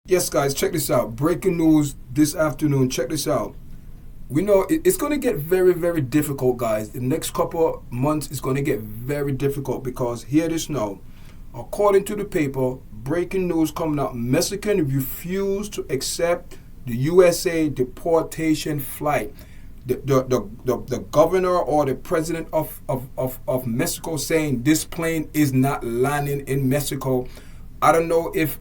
Yes, guys, check this out. Breaking news this afternoon. Check this out. We know it's going to get very, very difficult, guys. The next couple of months is going to get very difficult because hear this now. According to the paper, breaking news coming out, Mexicans refuse to accept the USA deportation flight. The governor or the president of Mexico saying this plane is not landing in Mexico. I don't know if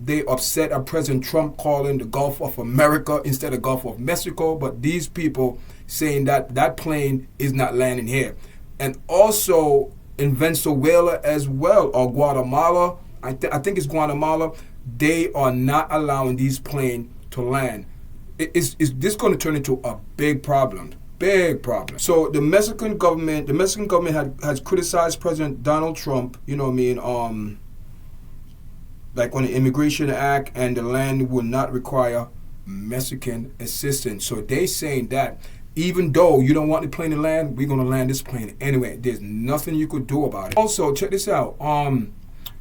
they upset at President Trump calling the Gulf of America instead of Gulf of Mexico, but these people saying that that plane is not landing here. And also in Venezuela as well, or Guatemala, I think it's Guatemala, they are not allowing these planes to land. Is this going to turn into a big problem? Big problem. So the Mexican government has criticized President Donald Trump, you know what I mean, like on the Immigration Act, and the land will not require Mexican assistance. So they saying that even though you don't want the plane to land, we're gonna land this plane anyway. There's nothing you could do about it. Also, check this out.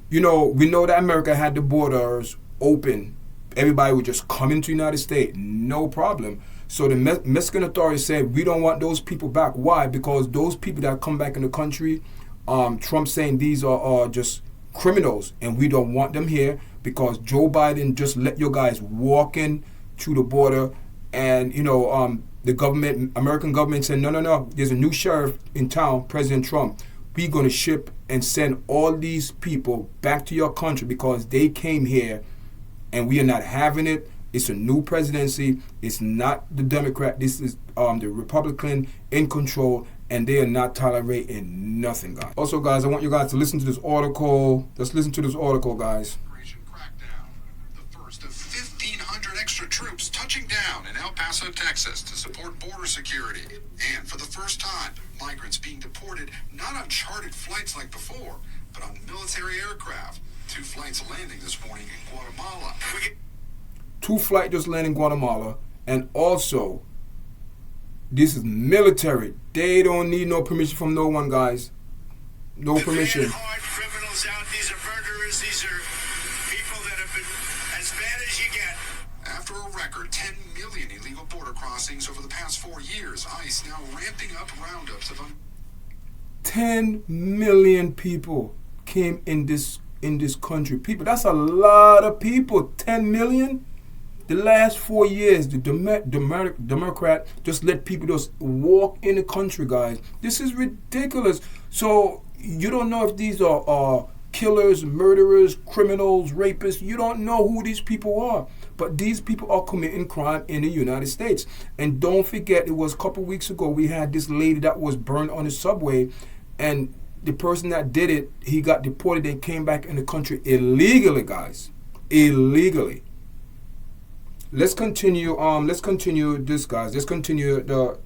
You know, we know that America had the borders open. Everybody would just come into the United States, no problem. So the Mexican authorities said we don't want those people back. Why? Because those people that come back in the country, Trump saying these are just criminals, and we don't want them here because Joe Biden just let your guys walk in to the border, and you know the government, American government said no, there's a new sheriff in town, President Trump. We're going to ship and send all these people back to your country because they came here, and we are not having it. It's a new presidency. It's not the Democrat. This is the Republican in control, and they are not tolerating nothing, guys. Also, guys, I want you guys to listen to this article. Let's listen to this article, guys. Crackdown. The first of 1,500 extra troops touching down in El Paso, Texas to support border security. And for the first time, migrants being deported not on chartered flights like before, but on military aircraft. 2 flights landing this morning in Guatemala. 2 flights just landing in Guatemala, and also this is military. They don't need no permission from no one, guys. No permission. Hard criminals out. These are murderers. These are people that have been as bad as you get. After a record 10 million illegal border crossings over the past 4 years, ICE now ramping up roundups of 10 million people came in this country. People, that's a lot of people. 10 million. The last 4 years, the Democrat just let people just walk in the country, guys. This is ridiculous. So you don't know if these are killers, murderers, criminals, rapists. You don't know who these people are. But these people are committing crime in the United States. And don't forget, it was a couple weeks ago, we had this lady that was burned on the subway. And the person that did it, he got deported and came back in the country illegally, guys. Illegally. Let's continue this, guys. Let's continue the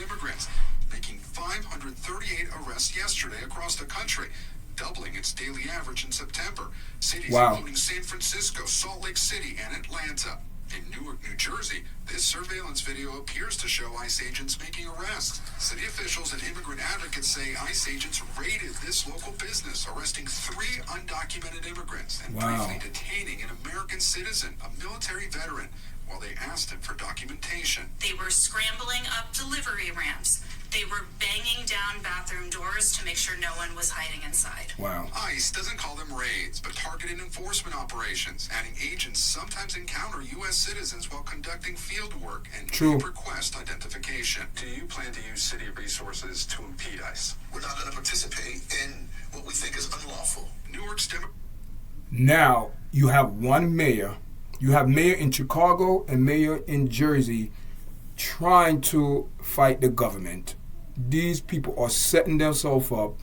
immigrants, making 538 arrests yesterday across the country, doubling its daily average in September. Cities including San Francisco, Salt Lake City, and Atlanta. In Newark, New Jersey, this surveillance video appears to show ICE agents making arrests. City officials and immigrant advocates say ICE agents raided this local business, arresting 3 undocumented immigrants and briefly detaining an American citizen, a military veteran, while they asked him for documentation. They were scrambling up delivery ramps. They were banging down bathroom doors to make sure no one was hiding inside. Wow. ICE doesn't call them raids, but targeted enforcement operations, adding agents sometimes encounter U.S. citizens while conducting field work and request identification. Do you plan to use city resources to impede ICE? We're not going to participate in what we think is unlawful. Newark's Now, you have one mayor. You have mayor in Chicago and mayor in Jersey trying to fight the government. These people are setting themselves up.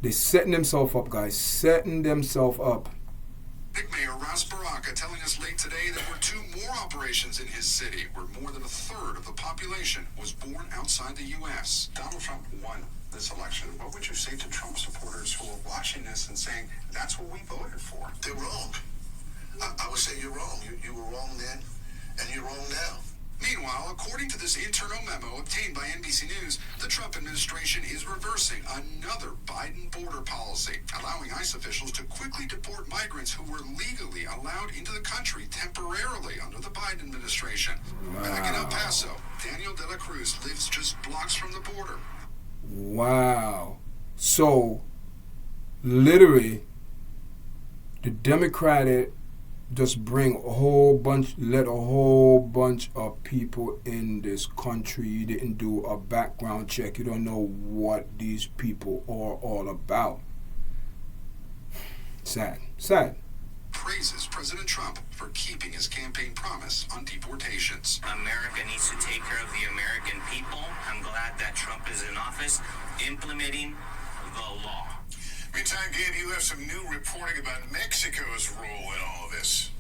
They're setting themselves up, guys. Setting themselves up. Mayor Ras Baraka telling us late today there were 2 more operations in his city where more than a third of the population was born outside the U.S. Donald Trump won this election. What would you say to Trump supporters who are watching this and saying, that's what we voted for? They're wrong. I would say you're wrong. You were wrong then, and you're wrong now. Meanwhile, according to this internal memo obtained by NBC News, the Trump administration is reversing another Biden border policy, allowing ICE officials to quickly deport migrants who were legally allowed into the country temporarily under the Biden administration. Wow. Back in El Paso, Daniel de la Cruz lives just blocks from the border. Wow. So, literally, the Democratic just let a whole bunch of people in this country. You didn't do a background check. You don't know what these people are all about. Sad. Praises President Trump for keeping his campaign promise on deportations. America needs to take care of the American people. I'm glad that Trump is in office implementing the law. Meantime, Gabe, you have some new reporting about Mexico's role in all of this.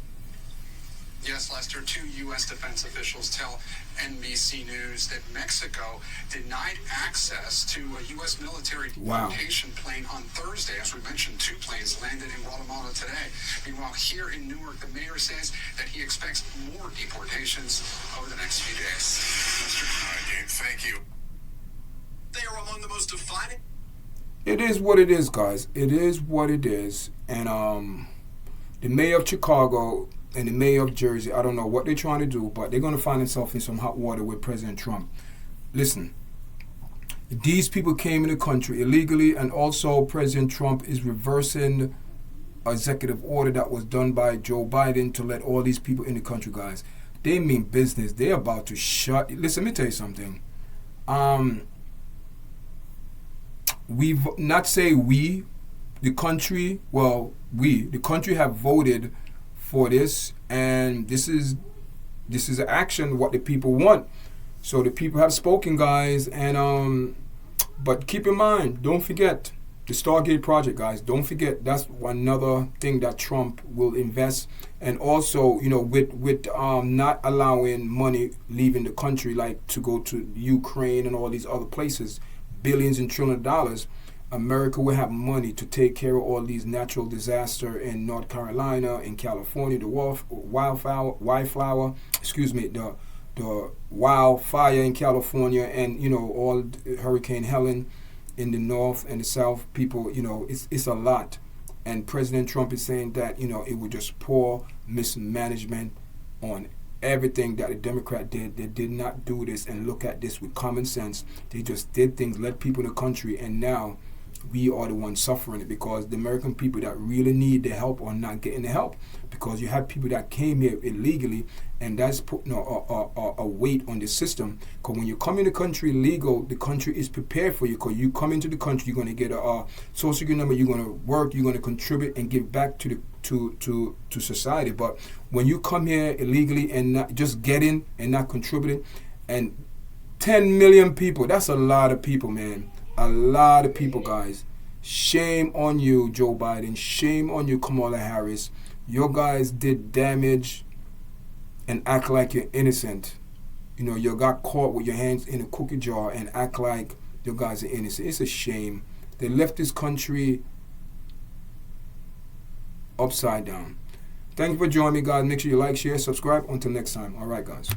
Yes, Lester, two U.S. defense officials tell NBC News that Mexico denied access to a U.S. military deportation plane on Thursday. As we mentioned, two planes landed in Guatemala today. Meanwhile, here in Newark, the mayor says that he expects more deportations over the next few days. Lester? All right, Gabe, thank you. They are among the most defining. It is what it is, guys. It is what it is. And the mayor of Chicago and the mayor of Jersey, I don't know what they're trying to do, but they're going to find themselves in some hot water with President Trump. Listen, these people came in the country illegally, and also President Trump is reversing an executive order that was done by Joe Biden to let all these people in the country, guys. They mean business. They're about to shut. Listen, let me tell you something. The country have voted for this, and this is an action what the people want. So the people have spoken, guys, and but keep in mind, don't forget the Stargate project, guys. Don't forget that's another thing that Trump will invest, and also with not allowing money leaving the country, like to go to Ukraine and all these other places, billions and trillions of dollars. America will have money to take care of all these natural disasters in North Carolina, in California, the wildfire in California, and all Hurricane Helen in the north and the south. People, it's a lot, and President Trump is saying that it was just poor mismanagement on everything that the Democrat did. They did not do this and look at this with common sense. They just did things, let people in the country, and now we are the ones suffering it, because the American people that really need the help are not getting the help, because you have people that came here illegally, and that's putting a weight on the system. Because when you come in the country legal, the country is prepared for you. Because you come into the country, you're going to get a social security number, you're going to work, you're going to contribute and give back to society. But when you come here illegally and not just getting and not contributing, and 10 million people, that's a lot of people, man. A lot of people, guys. Shame on you, Joe Biden. Shame on you, Kamala Harris. Your guys did damage and act like you're innocent. You got caught with your hands in a cookie jar and act like your guys are innocent. It's a shame. They left this country upside down. Thank you for joining me, guys. Make sure you like, share, subscribe. Until next time. All right, guys.